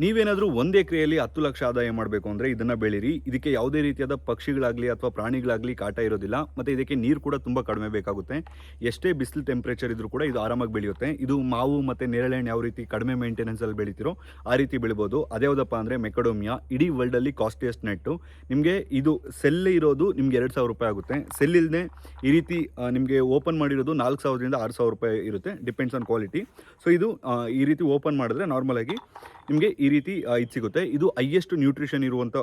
ನೀವೇನಾದರೂ 1 ಎಕರೆಯಲ್ಲಿ 10 ಲಕ್ಷ ಆದಾಯ ಮಾಡಬೇಕು ಅಂದರೆ ಇದನ್ನು ಬೆಳೀರಿ. ಇದಕ್ಕೆ ಯಾವುದೇ ರೀತಿಯಾದ ಪಕ್ಷಿಗಳಾಗಲಿ ಅಥವಾ ಪ್ರಾಣಿಗಳಾಗಲಿ ಕಾಟ ಇರೋದಿಲ್ಲ. ಮತ್ತು ಇದಕ್ಕೆ ನೀರು ಕೂಡ ತುಂಬ ಕಡಿಮೆ ಬೇಕಾಗುತ್ತೆ. ಎಷ್ಟೇ ಬಿಸಿಲು ಟೆಂಪ್ರೇಚರ್ ಇದ್ರೂ ಕೂಡ ಇದು ಆರಾಮಾಗಿ ಬೆಳೆಯುತ್ತೆ. ಇದು ಮಾವು ಮತ್ತು ನೇರಳೆಹಣ್ಣು ಯಾವ ರೀತಿ ಕಡಿಮೆ ಮೇಂಟೆನೆನ್ಸಲ್ಲಿ ಬೆಳಿತೀರೋ ಆ ರೀತಿ ಬೆಳಿಬೋದು. ಅದ್ಯಾವುದಪ್ಪ ಅಂದರೆ ಮೆಕಡೋಮಿಯಾ. ಇಡೀ ವರ್ಲ್ಡಲ್ಲಿ ಕಾಸ್ಟ್ಲಿಯೆಸ್ಟ್ ನೆಟ್ಟು. ನಿಮಗೆ ಇದು ಸೆಲ್ ಇರೋದು ನಿಮ್ಗೆ ₹2,000 ಆಗುತ್ತೆ. ಸೆಲ್ ಇಲ್ಲದೆ ಈ ರೀತಿ ನಿಮಗೆ ಓಪನ್ ಮಾಡಿರೋದು 4,000ರಿಂದ 6,000 ರೂಪಾಯಿ ಇರುತ್ತೆ, ಡಿಪೆಂಡ್ಸ್ ಆನ್ ಕ್ವಾಲಿಟಿ. ಸೊ ಇದು ಈ ರೀತಿ ಓಪನ್ ಮಾಡಿದ್ರೆ ನಾರ್ಮಲಾಗಿ ನಿಮಗೆ ಈ ರೀತಿ ಇದು ಸಿಗುತ್ತೆ. ಇದು ಹೈಯೆಸ್ಟ್ ನ್ಯೂಟ್ರಿಷನ್ ಇರುವಂಥ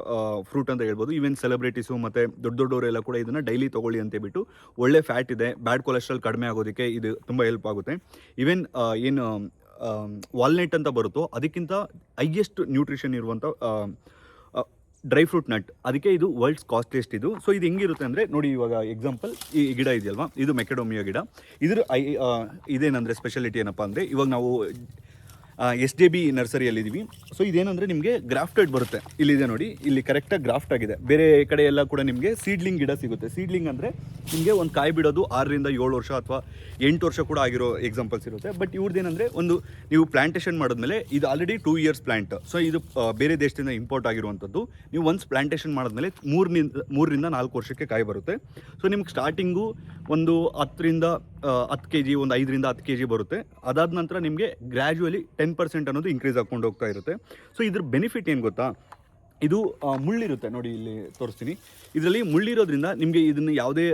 ಫ್ರೂಟ್ ಅಂತ ಹೇಳ್ಬೋದು. ಈವನ್ ಸೆಲೆಬ್ರಿಟೀಸು ಮತ್ತು ದೊಡ್ಡವರೆಲ್ಲ ಕೂಡ ಇದನ್ನು ಡೈಲಿ ತೊಗೊಳ್ಳಿ ಅಂತ ಹೇಳ್ಬಿಟ್ಟು, ಒಳ್ಳೆ ಫ್ಯಾಟ್ ಇದೆ, ಬ್ಯಾಡ್ ಕೊಲೆಸ್ಟ್ರಾಲ್ ಕಡಿಮೆ ಆಗೋದಕ್ಕೆ ಇದು ತುಂಬ ಹೆಲ್ಪ್ ಆಗುತ್ತೆ. ಈವನ್ ಏನು ವಾಲ್ನಟ್ ಅಂತ ಬರುತ್ತೋ ಅದಕ್ಕಿಂತ ಹೈಯೆಸ್ಟ್ ನ್ಯೂಟ್ರಿಷನ್ ಇರುವಂಥ ಡ್ರೈ ಫ್ರೂಟ್ ನಟ್, ಅದಕ್ಕೆ ಇದು ವರ್ಲ್ಡ್ಸ್ ಕಾಸ್ಟ್ಲಿಯೆಸ್ಟ್ ಇದು. ಸೊ ಇದು ಹೆಂಗಿರುತ್ತೆ ಅಂದರೆ ನೋಡಿ, ಇವಾಗ ಎಕ್ಸಾಂಪಲ್ ಈ ಗಿಡ ಇದೆಯಲ್ವಾ, ಇದು ಮೆಕಡೋಮಿಯಾ ಗಿಡ. ಇದ್ರ ಇದೇನಂದರೆ ಸ್ಪೆಷಾಲಿಟಿ ಏನಪ್ಪ ಅಂದರೆ, ಇವಾಗ ನಾವು SJB ನರ್ಸರಿಯಲ್ಲಿದ್ದೀವಿ. ಸೊ ಇದೇನಂದರೆ ನಿಮಗೆ ಗ್ರಾಫ್ಟೆಡ್ ಬರುತ್ತೆ. ಇಲ್ಲಿದೆ ನೋಡಿ, ಇಲ್ಲಿ ಕರೆಕ್ಟಾಗಿ ಗ್ರಾಫ್ಟ್ ಆಗಿದೆ. ಬೇರೆ ಕಡೆ ಎಲ್ಲ ಕೂಡ ನಿಮಗೆ ಸೀಡ್ಲಿಂಗ್ ಗಿಡ ಸಿಗುತ್ತೆ. ಸೀಡ್ಲಿಂಗ್ ಅಂದರೆ ನಿಮಗೆ ಒಂದು ಕಾಯಿ ಬಿಡೋದು 6ರಿಂದ 7 ವರ್ಷ ಅಥವಾ 8 ವರ್ಷ ಕೂಡ ಆಗಿರೋ ಎಕ್ಸಾಂಪಲ್ಸ್ ಇರುತ್ತೆ. ಬಟ್ ಇವ್ರದ್ದೇನೆಂದರೆ, ಒಂದು ನೀವು ಪ್ಲಾಂಟೇಷನ್ ಮಾಡಿದ್ಮೇಲೆ ಇದು ಆಲ್ರೆಡಿ 2 ಇಯರ್ಸ್ ಪ್ಲಾಂಟ್. ಸೊ ಇದು ಬೇರೆ ದೇಶದಿಂದ ಇಂಪೋರ್ಟ್ ಆಗಿರುವಂಥದ್ದು. ನೀವು ಒನ್ಸ್ ಪ್ಲಾಂಟೇಷನ್ ಮಾಡಿದ್ಮೇಲೆ 3ರಿಂದ 4 ವರ್ಷಕ್ಕೆ ಕಾಯಿ ಬರುತ್ತೆ. ಸೊ ನಿಮ್ಗೆ ಸ್ಟಾರ್ಟಿಂಗು ಒಂದು 10ರಿಂದ 10 kg, ಒಂದು 5ರಿಂದ 10 kg ಬರುತ್ತೆ. ಅದಾದ ನಂತರ ನಿಮಗೆ ಗ್ರ್ಯಾಜುವಲಿ 10% ಅನ್ನೋದು ಇನ್ಕ್ರೀಸ್ ಆಗ್ಕೊಂಡು ಹೋಗ್ತಾ ಇರುತ್ತೆ. ಸೊ ಇದ್ರ ಬೆನಿಫಿಟ್ ಏನು ಗೊತ್ತಾ, ಇದು ಮುಳ್ಳಿರುತ್ತೆ ನೋಡಿ, ಇಲ್ಲಿ ತೋರಿಸ್ತೀನಿ. ಇದರಲ್ಲಿ ಮುಳ್ಳಿರೋದ್ರಿಂದ ನಿಮಗೆ ಇದನ್ನು ಯಾವುದೇ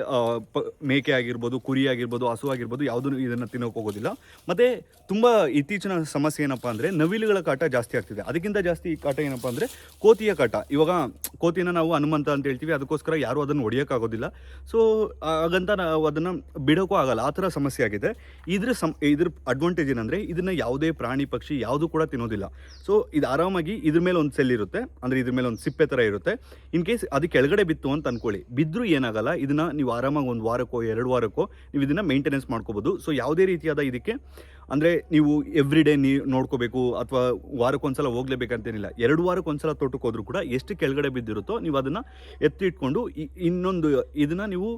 ಮೇಕೆ ಆಗಿರ್ಬೋದು, ಕುರಿ ಆಗಿರ್ಬೋದು, ಹಸು ಆಗಿರ್ಬೋದು, ಯಾವುದೂ ಇದನ್ನು ತಿನ್ನೋಕೆ ಹೋಗೋದಿಲ್ಲ. ಮತ್ತು ತುಂಬ ಇತ್ತೀಚಿನ ಸಮಸ್ಯೆ ಏನಪ್ಪ ಅಂದರೆ ನವಿಲುಗಳ ಕಾಟ ಜಾಸ್ತಿ ಆಗ್ತಿದೆ. ಅದಕ್ಕಿಂತ ಜಾಸ್ತಿ ಕಾಟ ಏನಪ್ಪ ಅಂದರೆ ಕೋತಿಯ ಕಾಟ. ಇವಾಗ ಕೋತಿನ ನಾವು ಹನುಮಂತ ಅಂತ ಹೇಳ್ತೀವಿ, ಅದಕ್ಕೋಸ್ಕರ ಯಾರೂ ಅದನ್ನು ಹೊಡಿಯೋಕ್ಕಾಗೋದಿಲ್ಲ. ಸೊ ಹಾಗಂತ ನಾವು ಅದನ್ನು ಬಿಡೋಕ್ಕೂ ಆಗಲ್ಲ, ಆ ಥರ ಸಮಸ್ಯೆ ಆಗಿದೆ. ಇದ್ರ ಅಡ್ವಾಂಟೇಜ್ ಏನಂದರೆ, ಇದನ್ನು ಯಾವುದೇ ಪ್ರಾಣಿ ಪಕ್ಷಿ ಯಾವುದೂ ಕೂಡ ತಿನ್ನೋದಿಲ್ಲ. ಸೊ ಇದು ಆರಾಮಾಗಿ ಇದ್ರ ಮೇಲೆ ಒಂದು ಸೆಲ್ ಇರುತ್ತೆ, ಅಂದರೆ ಇದ್ರ ಮೇಲೆ ಒಂದು ಸಿಪ್ಪೆ ಥರ ಇರುತ್ತೆ. ಇನ್ ಕೇಸ್ ಅದು ಕೆಳಗಡೆ ಬಿತ್ತು ಅಂತ ಅಂದ್ಕೊಳ್ಳಿ, ಬಿದ್ದರೂ ಏನಾಗಲ್ಲ. ಇದನ್ನು ನೀವು ಆರಾಮಾಗಿ 1 ವಾರಕ್ಕೋ 2 ವಾರಕ್ಕೋ ನೀವು ಇದನ್ನು ಮೇಂಟೆನೆನ್ಸ್ ಮಾಡ್ಕೋಬೋದು. ಸೊ ಯಾವುದೇ ರೀತಿಯಾದ ಇದಕ್ಕೆ ಅಂದರೆ ನೀವು ಎವ್ರಿ ಡೇ ನೋಡ್ಕೋಬೇಕು ಅಥವಾ ವಾರಕ್ಕೊಂದ್ಸಲ ಹೋಗ್ಲೇಬೇಕಂತೇನಿಲ್ಲ. 2 ವಾರಕ್ಕೊಂದ್ಸಲ ತೋಟಕ್ಕೆ ಹೋದ್ರೂ ಕೂಡ ಎಷ್ಟು ಕೆಳಗಡೆ ಬಿದ್ದಿರುತ್ತೋ ನೀವು ಅದನ್ನು ಎತ್ತಿಟ್ಕೊಂಡು ಇನ್ನೊಂದು ಇದನ್ನು ನೀವು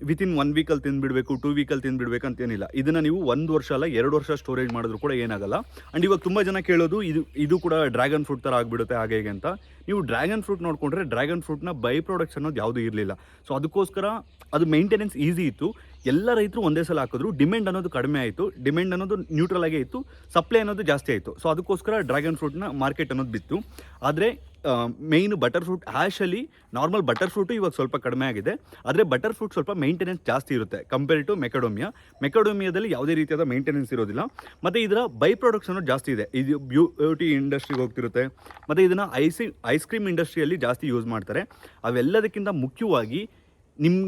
ವಿತಿನ್ 1 ವೀಕಲ್ಲಿ ತಿಂದುಬಿಡಬೇಕು, 2 ವೀಕಲ್ಲಿ ತಿಂದುಬಿಡ್ಬೇಕು ಅಂತೇನಿಲ್ಲ. ಇದನ್ನು ನೀವು 1 ವರ್ಷ ಅಲ್ಲ 2 ವರ್ಷ ಸ್ಟೋರೇಜ್ ಮಾಡಿದ್ರು ಕೂಡ ಏನಾಗಲ್ಲ. ಆ್ಯಂಡ್ ಇವಾಗ ತುಂಬ ಜನ ಕೇಳೋದು, ಇದು ಕೂಡ ಡ್ರ್ಯಾಗನ್ ಫ್ರೂಟ್ ಥರ ಆಗಿಬಿಡುತ್ತೆ ಹಾಗೆ ಹೇಗೆ ಅಂತ. ನೀವು ಡ್ರ್ಯಾಗನ್ ಫ್ರೂಟ್ ನೋಡಿಕೊಂಡ್ರೆ ಡ್ರ್ಯಾಗನ್ ಫ್ರೂಟ್ನ ಬೈ ಪ್ರಾಡಕ್ಟ್ಸ್ ಅನ್ನೋದು ಯಾವುದೂ ಇರಲಿಲ್ಲ. ಸೊ ಅದಕ್ಕೋಸ್ಕರ ಅದು ಮೇಂಟೆನೆನ್ಸ್ ಈಸಿ ಇತ್ತು. ಎಲ್ಲ ರೈತರು ಒಂದೇ ಸಲ ಹಾಕಿದ್ರು. ಡಿಮ್ಯಾಂಡ್ ಅನ್ನೋದು ಕಡಿಮೆ ಆಯಿತು, ಡಿಮ್ಯಾಂಡ್ ಅನ್ನೋದು ನ್ಯೂಟ್ರಲ್ ಆಗೇ ಇತ್ತು, ಸಪ್ಲೈ ಅನ್ನೋದು ಜಾಸ್ತಿ ಆಯಿತು. ಸೊ ಅದಕ್ಕೋಸ್ಕರ ಡ್ರ್ಯಾಗನ್ ಫ್ರೂಟ್ನ ಮಾರ್ಕೆಟ್ ಅನ್ನೋದು ಬಿತ್ತು. ಆದರೆ ಮೇಯ್ನು ಬಟರ್ ಫ್ರೂಟ್ ಆ್ಯಶಲ್ಲಿ ನಾರ್ಮಲ್ ಬಟರ್ ಫ್ರೂಟು ಇವಾಗ ಸ್ವಲ್ಪ ಕಡಿಮೆ ಆಗಿದೆ. ಆದರೆ ಬಟರ್ ಫ್ರೂಟ್ ಸ್ವಲ್ಪ ಮೇಂಟೆನೆನ್ಸ್ ಜಾಸ್ತಿ ಇರುತ್ತೆ ಕಂಪೇರ್ ಟು ಮೆಕಡೋಮಿಯಾದಲ್ಲಿ ಯಾವುದೇ ರೀತಿಯಾದ ಮೇಂಟೆನೆನ್ಸ್ ಇರೋದಿಲ್ಲ. ಮತ್ತು ಇದರ ಬೈ ಪ್ರಾಡಕ್ಟ್ಸ್ ಅನ್ನೋದು ಜಾಸ್ತಿ ಇದೆ. ಇದು ಬ್ಯೂಟಿ ಇಂಡಸ್ಟ್ರಿಗೆ ಹೋಗ್ತಿರುತ್ತೆ, ಮತ್ತು ಇದನ್ನು ಐಸ್ ಕ್ರೀಮ್ ಇಂಡಸ್ಟ್ರಿಯಲ್ಲಿ ಜಾಸ್ತಿ ಯೂಸ್ ಮಾಡ್ತಾರೆ. ಅವೆಲ್ಲದಕ್ಕಿಂತ ಮುಖ್ಯವಾಗಿ ನಿಮ್ಮ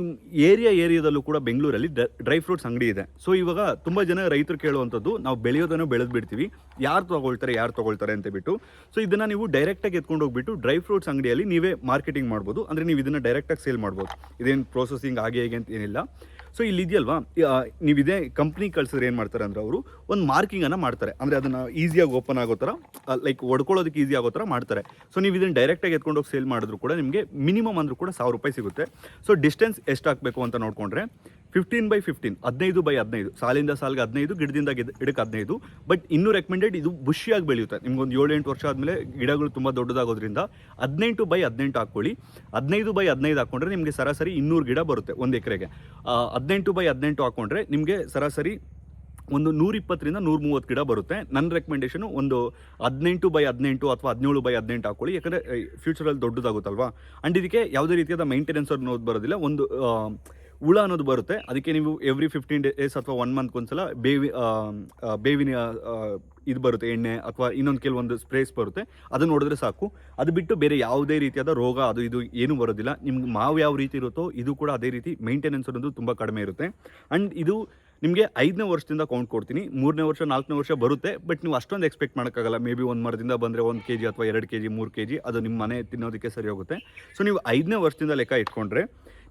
ಏರಿಯಾದಲ್ಲೂ ಕೂಡ ಬೆಂಗಳೂರಲ್ಲಿ ಡ್ರೈ ಫ್ರೂಟ್ಸ್ ಅಂಗಡಿ ಇದೆ. ಸೊ ಇವಾಗ ತುಂಬ ಜನ ರೈತರು ಕೇಳುವಂಥದ್ದು, ನಾವು ಬೆಳೆಯೋದನ್ನು ಬೆಳೆದು ಬಿಡ್ತೀವಿ, ಯಾರು ತೊಗೊಳ್ತಾರೆ ಅಂತ ಬಿಟ್ಟು. ಸೊ ಇದನ್ನು ನೀವು ಡೈರೆಕ್ಟಾಗಿ ಎತ್ಕೊಂಡು ಹೋಗ್ಬಿಟ್ಟು ಡ್ರೈ ಫ್ರೂಟ್ಸ್ ಅಂಗಡಿಯಲ್ಲಿ ನೀವೇ ಮಾರ್ಕೆಟಿಂಗ್ ಮಾಡ್ಬೋದು. ಅಂದರೆ ನೀವು ಇದನ್ನು ಡೈರೆಕ್ಟಾಗಿ ಸೇಲ್ ಮಾಡ್ಬೋದು. ಇದೇನು ಪ್ರೋಸೆಸಿಂಗ್ ಹೇಗೆ ಅಂತ ಏನಿಲ್ಲ. ಸೊ ಇಲ್ಲಿ ಇದೆಯಲ್ವಾ, ನೀವು ಇದೇ ಕಂಪ್ನಿ ಕಳ್ಸಿದ್ರೆ ಏನು ಮಾಡ್ತಾರೆ ಅಂದರೆ, ಅವರು ಒಂದು ಮಾರ್ಕಿಂಗನ್ನು ಮಾಡ್ತಾರೆ. ಅಂದರೆ ಅದನ್ನು ಈಸಿಯಾಗಿ ಓಪನ್ ಆಗೋ ಥರ, ಲೈಕ್ ಹೊಡ್ಕೊಳ್ಳೋದಕ್ಕೆ ಈಸಿ ಆಗೋ ಥರ ಮಾಡ್ತಾರೆ. ಸೊ ನೀವು ಇದನ್ನು ಡೈರೆಕ್ಟಾಗಿ ಎತ್ಕೊಂಡೋಗಿ ಸೇಲ್ ಮಾಡಿದ್ರು ಕೂಡ ನಿಮಗೆ ಮಿನಿಮಮ್ ಅಂದರೂ ಕೂಡ ₹1,000 ಸಿಗುತ್ತೆ. ಸೊ ಡಿಸ್ಟೆನ್ಸ್ ಎಷ್ಟು ಹಾಕಬೇಕು ಅಂತ ನೋಡಿಕೊಂಡ್ರೆ 15x15, 15x15, ಸಾಲಿಂದ ಸಾಲಿಗೆ 15, ಗಿಡದಿಂದ ಗಿಡಕ್ಕೆ 15. ಬಟ್ ಇನ್ನೂ ರೆಕಮೆಂಡೆಡ್ ಇದು ಬುಷಿಯಾಗಿ ಬೆಳೆಯುತ್ತೆ. ನಿಮ್ಗೊಂದು 7-8 ವರ್ಷ ಆದಮೇಲೆ ಗಿಡಗಳು ತುಂಬ ದೊಡ್ಡದಾಗೋದ್ರಿಂದ 18x15 ಹಾಕ್ಕೊಳ್ಳಿ. 15x15 ಹಾಕ್ಕೊಂಡ್ರೆ ನಿಮಗೆ ಸರಾಸರಿ 200 ಗಿಡ ಬರುತ್ತೆ 1 ಎಕರೆಗೆ. 18x18 ಹಾಕ್ಕೊಂಡ್ರೆ ನಿಮಗೆ ಸರಾಸರಿ ಒಂದು 120ರಿಂದ 130 ಗಿಡ ಬರುತ್ತೆ. ನನ್ನ ರೆಕಮೆಂಡೇಷನು ಒಂದು 18x18 ಅಥವಾ 17x18 ಹಾಕ್ಕೊಳ್ಳಿ. ಯಾಕಂದರೆ ಫ್ಯೂಚರಲ್ಲಿ ದೊಡ್ಡದಾಗುತ್ತಲ್ವಾ. ಆ್ಯಂಡ್ ಇದಕ್ಕೆ ಯಾವುದೇ ರೀತಿಯಾದ ಮೇಂಟೆನೆನ್ಸ್ ಅನ್ನೋದು ಬರೋದಿಲ್ಲ. ಒಂದು ಹುಳ ಅನ್ನೋದು ಬರುತ್ತೆ. ಅದಕ್ಕೆ ನೀವು ಎವ್ರಿ 15 ಡೇಸ್ ಅಥವಾ 1 ಮಂತ್ಗೆ ಒಂದ್ಸಲ ಬೇವಿನ ಇದು ಬರುತ್ತೆ, ಎಣ್ಣೆ ಅಥವಾ ಇನ್ನೊಂದು ಕೆಲವೊಂದು ಸ್ಪ್ರೇಸ್ ಬರುತ್ತೆ, ಅದನ್ನು ನೋಡಿದ್ರೆ ಸಾಕು. ಅದು ಬಿಟ್ಟು ಬೇರೆ ಯಾವುದೇ ರೀತಿಯಾದ ರೋಗ ಅದು ಇದು ಏನೂ ಬರೋದಿಲ್ಲ. ನಿಮ್ಗೆ ಮಾವು ಯಾವ ರೀತಿ ಇರುತ್ತೋ ಇದು ಕೂಡ ಅದೇ ರೀತಿ ಮೇಂಟೆನೆನ್ಸ್ ಅನ್ನೋದು ತುಂಬ ಕಡಿಮೆ ಇರುತ್ತೆ. ಆ್ಯಂಡ್ ಇದು ನಿಮಗೆ 5ನೇ ವರ್ಷದಿಂದ ಕೌಂಟ್ ಕೊಡ್ತೀನಿ. 3ನೇ ವರ್ಷ 4ನೇ ವರ್ಷ ಬರುತ್ತೆ. ಬಟ್ ನೀವು ಅಷ್ಟೊಂದು ಎಕ್ಸ್ಪೆಕ್ಟ್ ಮಾಡೋಕ್ಕಾಗಲ್ಲ. ಮೇ ಬಿ ಒಂದು ಮರದಿಂದ ಬಂದರೆ 1 kg ಅಥವಾ 2 kg 3 kg ಅದು ನಿಮ್ಮ ಮನೆ ತಿನ್ನೋದಕ್ಕೆ ಸರಿ ಹೋಗುತ್ತೆ. ಸೊ ನೀವು 5ನೇ ವರ್ಷದಿಂದ ಲೆಕ್ಕ ಇಟ್ಕೊಂಡ್ರೆ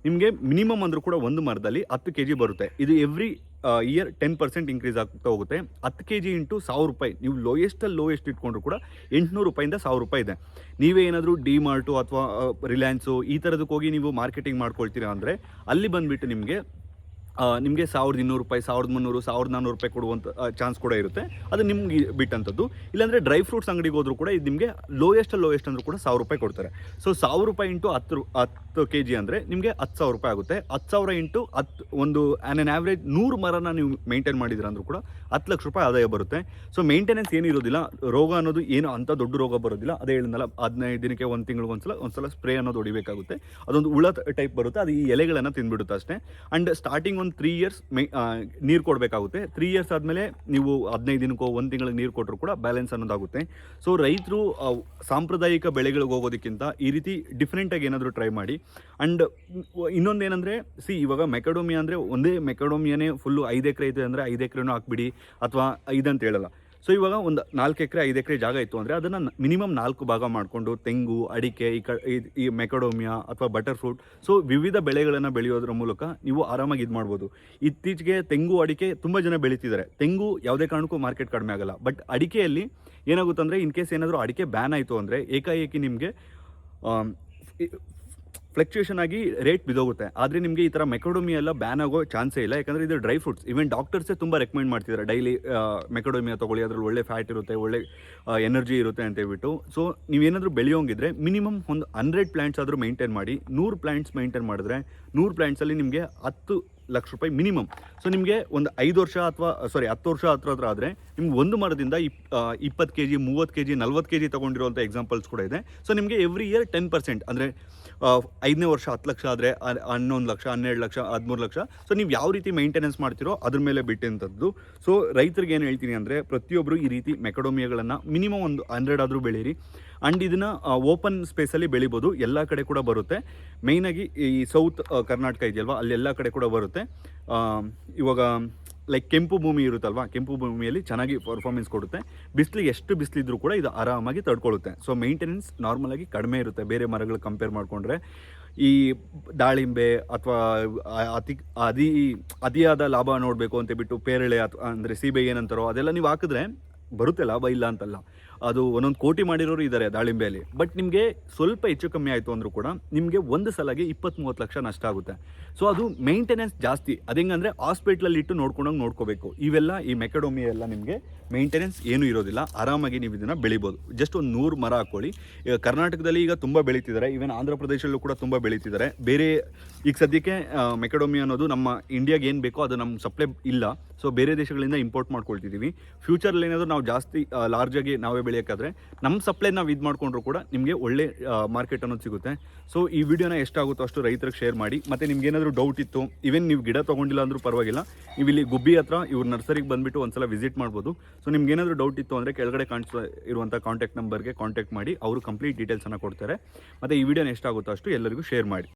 ನಿಮಗೆ ಮಿನಿಮಮ್ ಅಂದರೂ ಕೂಡ ಒಂದು ಮರದಲ್ಲಿ 10 kg ಬರುತ್ತೆ. ಇದು ಎವ್ರಿ ಇಯರ್ 10% ಇನ್ಕ್ರೀಸ್ ಆಗ್ತಾ ಹೋಗುತ್ತೆ. 10 kg ಇಂಟು ₹1,000. ನೀವು ಲೋಯೆಸ್ಟ್ ಇಟ್ಕೊಂಡ್ರು ಕೂಡ ₹800ಯಿಂದ ₹1,000 ಇದೆ. ನೀವೇ ಏನಾದರೂ ಡಿಮಾರ್ಟು ಅಥವಾ ರಿಲಯನ್ಸು ಈ ಥರದಕ್ಕೆ ಹೋಗಿ ನೀವು ಮಾರ್ಕೆಟಿಂಗ್ ಮಾಡ್ಕೊಳ್ತೀರಾ ಅಂದರೆ ಅಲ್ಲಿ ಬಂದುಬಿಟ್ಟು ನಿಮಗೆ ನಿಮಗೆ ₹1200, ₹1300, ₹1400 ಕೊಡುವಂಥ ಚಾನ್ಸ್ ಕೂಡ ಇರುತ್ತೆ. ಅದು ನಿಮ್ಗೆ ಬಿಟ್ಟಂಥದ್ದು. ಇಲ್ಲಾಂದರೆ ಡ್ರೈ ಫ್ರೂಟ್ಸ್ ಅಂಗಡಿಗೆ ಹೋದರೂ ಕೂಡ ಇದು ನಿಮಗೆ ಲೋಯೆಸ್ಟ್ ಅಂದರೂ ಕೂಡ ₹1000 ಕೊಡ್ತಾರೆ. ಸೊ ₹1000 ಇಂಟು 10 ಕೆಜಿ ಅಂದರೆ ನಿಮಗೆ ₹10,000 ಆಗುತ್ತೆ. 10,000 ಇಂಟು 10 ಒಂದು ಆನ್ ಆನ್ ಆವ್ರೇಜ್ 100 ಮರನ ನೀವು ಮೇಂಟೈನ್ ಮಾಡಿದ್ದೀರ ಅಂದರೂ ಕೂಡ ₹10,00,000 ಆದಾಯ ಬರುತ್ತೆ. ಸೊ ಮೇಂಟೆನೆನ್ಸ್ ಏನಿರೋದಿಲ್ಲ, ರೋಗ ಅನ್ನೋದು ಏನು ಅಂಥ ದೊಡ್ಡ ರೋಗ ಬರೋದಿಲ್ಲ. ಅದೇ ಹೇಳಿದ್ನಲ್ಲ, 15 ದಿನಕ್ಕೆ 1 ತಿಂಗಳಿಗೆ ಒಂದ್ಸಲ ಸ್ಪ್ರೇ ಅನ್ನೋದು ಹೊಡಿಬೇಕಾಗುತ್ತೆ. ಅದೊಂದು ಹುಳ ಟೈಪ್ ಬರುತ್ತೆ, ಅದು ಈ ಎಲೆಗಳನ್ನು ತಿಂದ್ಬಿಡುತ್ತೆ ಅಷ್ಟೇ. ಆ್ಯಂಡ್ ಸ್ಟಾರ್ಟಿಂಗ್ ಒಂದು 3 ಇಯರ್ಸ್ ನೀರು ಕೊಡಬೇಕಾಗುತ್ತೆ. 3 ಇಯರ್ಸ್ ಆದಮೇಲೆ ನೀವು 15 ದಿನಕ್ಕೋ 1 ತಿಂಗಳಿಗೆ ನೀರು ಕೊಟ್ಟರು ಕೂಡ ಬ್ಯಾಲೆನ್ಸ್ ಅನ್ನೋದಾಗುತ್ತೆ. ಸೊ ರೈತರು ಸಾಂಪ್ರದಾಯಿಕ ಬೆಳೆಗಳಿಗೆ ಹೋಗೋದಕ್ಕಿಂತ ಈ ರೀತಿ ಡಿಫ್ರೆಂಟಾಗಿ ಏನಾದರೂ ಟ್ರೈ ಮಾಡಿ. ಆ್ಯಂಡ್ ಇನ್ನೊಂದೇನೆಂದರೆ, ಇವಾಗ ಮೆಕಡೋಮಿಯಾ ಅಂದರೆ ಒಂದೇ ಮೆಕಡೋಮಿಯಾನೇ ಫುಲ್ಲು 5 ಎಕರೆ ಇದೆ ಅಂದರೆ 5 ಎಕರೆನೂ ಹಾಕ್ಬಿಡಿ ಅಥವಾ ಇದಂತ ಹೇಳಲ್ಲ. ಸೊ ಇವಾಗ ಒಂದು 4 ಎಕರೆ 5 ಎಕರೆ ಜಾಗ ಇತ್ತು ಅಂದರೆ ಅದನ್ನು ಮಿನಿಮಮ್ 4 ಭಾಗ ಮಾಡಿಕೊಂಡು ತೆಂಗು, ಅಡಿಕೆ, ಈ ಮೆಕಡೋಮಿಯಾ ಅಥವಾ ಬಟರ್ ಫ್ರೂಟ್, ಸೊ ವಿವಿಧ ಬೆಳೆಗಳನ್ನು ಬೆಳೆಯೋದ್ರ ಮೂಲಕ ನೀವು ಆರಾಮಾಗಿ ಇದು ಮಾಡ್ಬೋದು. ಇತ್ತೀಚೆಗೆ ತೆಂಗು, ಅಡಿಕೆ ತುಂಬ ಜನ ಬೆಳೀತಿದ್ದಾರೆ. ತೆಂಗು ಯಾವುದೇ ಕಾರಣಕ್ಕೂ ಮಾರ್ಕೆಟ್ ಕಡಿಮೆ ಆಗಲ್ಲ. ಬಟ್ ಅಡಿಕೆಯಲ್ಲಿ ಏನಾಗುತ್ತೆ ಅಂದರೆ, ಇನ್ ಕೇಸ್ ಏನಾದರೂ ಅಡಿಕೆ ಬ್ಯಾನ್ ಆಯಿತು ಅಂದರೆ ಏಕಾಏಕಿ ನಿಮಗೆ ಫ್ಲಕ್ಚುಯೇಷನ್ ಆಗಿ ರೇಟ್ ಬಿದ್ದೋಗುತ್ತೆ. ಆದರೆ ನಿಮಗೆ ಈ ಥರ ಮೆಕಡೋಮಿಯಾ ಎಲ್ಲ ಬ್ಯಾನ್ ಆಗೋ ಚಾನ್ಸೇ ಇಲ್ಲ. ಯಾಕಂದರೆ ಇದು ಡ್ರೈ ಫ್ರೂಟ್ಸ್. ಈವನ್ ಡಾಕ್ಟರ್ಸೇ ತುಂಬ ರೆಕಮೆಂಡ್ ಮಾಡ್ತಿದ್ದಾರೆ, ಡೈಲಿ ಮೆಕಡೋಮಿಯಾ ತೊಗೊಳ್ಳಿ, ಅದರಲ್ಲಿ ಒಳ್ಳೆ ಫ್ಯಾಟ್ ಇರುತ್ತೆ, ಒಳ್ಳೆ ಎನರ್ಜಿ ಇರುತ್ತೆ ಅಂತ ಹೇಳ್ಬಿಟ್ಟು. ಸೊ ನೀವೇನಾದರೂ ಬೆಳೆಯೋಂಗಿದ್ರೆ ಮಿನಿಮಮ್ ಒಂದು 100 ಪ್ಲ್ಯಾಂಟ್ಸ್ ಆದರೂ ಮೇಂಟೈನ್ ಮಾಡಿ. 100 ಪ್ಲ್ಯಾಂಟ್ಸ್ ಮೇಂಟೈನ್ ಮಾಡಿದ್ರೆ 100 ಪ್ಲ್ಯಾಂಟ್ಸಲ್ಲಿ ನಿಮಗೆ ₹10,00,000 ಮಿನಿಮಮ್. ಸೊ ನಿಮಗೆ ಒಂದು 5 ವರ್ಷ ಅಥವಾ 10 ವರ್ಷ ಹತ್ರ ಆದರೆ ನಿಮ್ಗೆ ಒಂದು ಮರದಿಂದ 20 kg, 30 kg, 40 kg ತೊಗೊಂಡಿರುವಂಥ ಎಕ್ಸಾಂಪಲ್ಸ್ ಕೂಡ ಇದೆ. ಸೊ ನಿಮಗೆ ಎವ್ರಿ ಇಯರ್ 10%, ಅಂದರೆ 5ನೇ ವರ್ಷ 10 ಲಕ್ಷ ಆದರೆ 11 ಲಕ್ಷ, 12 ಲಕ್ಷ, 13 ಲಕ್ಷ. ಸೊ ನೀವು ಯಾವ ರೀತಿ ಮೇಂಟೆನೆನ್ಸ್ ಮಾಡ್ತಿರೋ ಅದ್ರ ಮೇಲೆ ಬಿಟ್ಟಂಥದ್ದು. ಸೊ ರೈತರಿಗೆ ಏನು ಹೇಳ್ತೀನಿ ಅಂದರೆ, ಪ್ರತಿಯೊಬ್ಬರು ಈ ರೀತಿ ಮೆಕಡೋಮಿಯಾಗಳನ್ನು ಮಿನಿಮಮ್ ಒಂದು 100 ಆದರೂ ಬೆಳೀರಿ. ಆ್ಯಂಡ್ ಇದನ್ನು ಓಪನ್ ಸ್ಪೇಸಲ್ಲಿ ಬೆಳಿಬೋದು, ಎಲ್ಲ ಕಡೆ ಕೂಡ ಬರುತ್ತೆ. ಮೇಯ್ನಾಗಿ ಈ ಸೌತ್ ಕರ್ನಾಟಕ ಇದೆಯಲ್ವಾ, ಅಲ್ಲೆಲ್ಲ ಕಡೆ ಕೂಡ ಬರುತ್ತೆ. ಇವಾಗ ಲೈಕ್ ಕೆಂಪು ಭೂಮಿ ಇರುತ್ತಲ್ವ, ಕೆಂಪು ಭೂಮಿಯಲ್ಲಿ ಚೆನ್ನಾಗಿ ಪರ್ಫಾರ್ಮೆನ್ಸ್ ಕೊಡುತ್ತೆ. ಬಿಸಿಲಿಗೆ ಎಷ್ಟು ಬಿಸಿಲಿದ್ರೂ ಕೂಡ ಇದು ಆರಾಮಾಗಿ ತಡ್ಕೊಳ್ಳುತ್ತೆ. ಸೊ ಮೇಂಟೆನೆನ್ಸ್ ನಾರ್ಮಲಾಗಿ ಕಡಿಮೆ ಇರುತ್ತೆ ಬೇರೆ ಮರಗಳು ಕಂಪೇರ್ ಮಾಡಿಕೊಂಡ್ರೆ. ಈ ದಾಳಿಂಬೆ ಅಥವಾ ಅತಿಯಾದ ಲಾಭ ನೋಡಬೇಕು ಅಂತ ಬಿಟ್ಟು ಪೇರಳೆ ಅಥವಾ ಅಂದರೆ ಸೀಬೆ ಏನಂತಾರೋ ಅದೆಲ್ಲ ನೀವು ಹಾಕಿದ್ರೆ ಬರುತ್ತೆ, ಲಾಭ ಇಲ್ಲ ಅಂತಲ್ಲ. ಅದು ಒಂದೊಂದು ಕೋಟಿ ಮಾಡಿರೋರು ಇದ್ದಾರೆ ದಾಳಿಂಬೆಯಲ್ಲಿ. ಬಟ್ ನಿಮಗೆ ಸ್ವಲ್ಪ ಹೆಚ್ಚು ಕಮ್ಮಿ ಆಯಿತು ಅಂದರೂ ಕೂಡ ನಿಮಗೆ ಒಂದು ಸಲಾಗಿ 20-30 ಲಕ್ಷ ನಷ್ಟ ಆಗುತ್ತೆ. ಸೊ ಅದು ಮೇಂಟೆನೆನ್ಸ್ ಜಾಸ್ತಿ. ಅದೆಂಗಂದರೆ ಹಾಸ್ಪಿಟ್ಲಲ್ಲಿ ಇಟ್ಟು ನೋಡ್ಕೋಬೇಕು. ಇವೆಲ್ಲ ಈ ಮೆಕಡೋಮಿಯಾ ಎಲ್ಲ ನಿಮಗೆ ಮೇಂಟೆನೆನ್ಸ್ ಏನೂ ಇರೋದಿಲ್ಲ. ಆರಾಮಾಗಿ ನೀವು ಇದನ್ನು ಬೆಳಿಬೋದು. ಜಸ್ಟ್ ಒಂದು 100 ಮರ ಹಾಕ್ಕೊಳ್ಳಿ. ಈಗ ಕರ್ನಾಟಕದಲ್ಲಿ ಈಗ ತುಂಬ ಬೆಳೀತಿದ್ದಾರೆ, ಈವನ್ ಆಂಧ್ರ ಪ್ರದೇಶಲ್ಲೂ ಕೂಡ ತುಂಬ ಬೆಳೀತಿದ್ದಾರೆ. ಬೇರೆ ಈಗ ಸದ್ಯಕ್ಕೆ ಮೆಕಡೋಮಿಯಾ ಅನ್ನೋದು ನಮ್ಮ ಇಂಡಿಯಾಗೆ ಏನು ಬೇಕೋ ಅದು ನಮ್ಮ ಸಪ್ಲೈ ಇಲ್ಲ. ಸೊ ಬೇರೆ ದೇಶಗಳಿಂದ ಇಂಪೋರ್ಟ್ ಮಾಡ್ಕೊಳ್ತಿದ್ದೀವಿ. ಫ್ಯೂಚರಲ್ಲಿ ಏನಾದರೂ ನಾವು ಜಾಸ್ತಿ ಲಾರ್ಜಾಗಿ ನಾವೇ ಬೆಳೆಯೋಕ್ಕಾದ್ರೆ ನಮ್ಮ ಸಪ್ಲೈ ನಾವು ಇದು ಮಾಡಿಕೊಂಡ್ರು ಕೂಡ ನಿಮಗೆ ಒಳ್ಳೆ ಮಾರ್ಕೆಟ್ ಅನ್ನೋದು ಸಿಗುತ್ತೆ. ಸೊ ಈ ವಿಡಿಯೋನ ಎಷ್ಟಾಗುತ್ತೋ ಅಷ್ಟು ರೈತರಿಗೆ ಶೇರ್ ಮಾಡಿ. ಮತ್ತು ನಿಮ್ಗೆ ಏನಾದರೂ ಡೌಟ್ ಇತ್ತು, ಈವನ್ ನೀವು ಗಿಡ ತೊಗೊಂಡಿಲ್ಲ ಅಂದರೂ ಪರವಾಗಿಲ್ಲ, ನೀವು ಇಲ್ಲಿ ಗುಬ್ಬಿ ಹತ್ರ ಇವ್ರ ನರ್ಸರಿಗೆ ಬಂದುಬಿಟ್ಟು ಒಂದ್ಸಲ ವಿಸಿಟ್ ಮಾಡ್ಬೋದು. ಸೊ ನಿಮ್ಗೆ ಏನಾದರೂ ಡೌಟ್ ಇತ್ತು ಅಂದರೆ ಕೆಳಗಡೆ ಕಾಣಿಸ್ತಾ ಇರುವಂಥ ಕಾಂಟ್ಯಾಕ್ಟ್ ನಂಬರ್ಗೆ ಕಾಂಟ್ಯಾಕ್ಟ್ ಮಾಡಿ, ಅವರು ಕಂಪ್ಲೀಟ್ ಡೀಟೇಲ್ಸನ್ನು ಕೊಡ್ತಾರೆ. ಮತ್ತು ಈ ವಿಡಿಯೋನ ಎಷ್ಟಾಗುತ್ತೋ ಅಷ್ಟು ಎಲ್ಲರಿಗೂ ಶೇರ್ ಮಾಡಿ.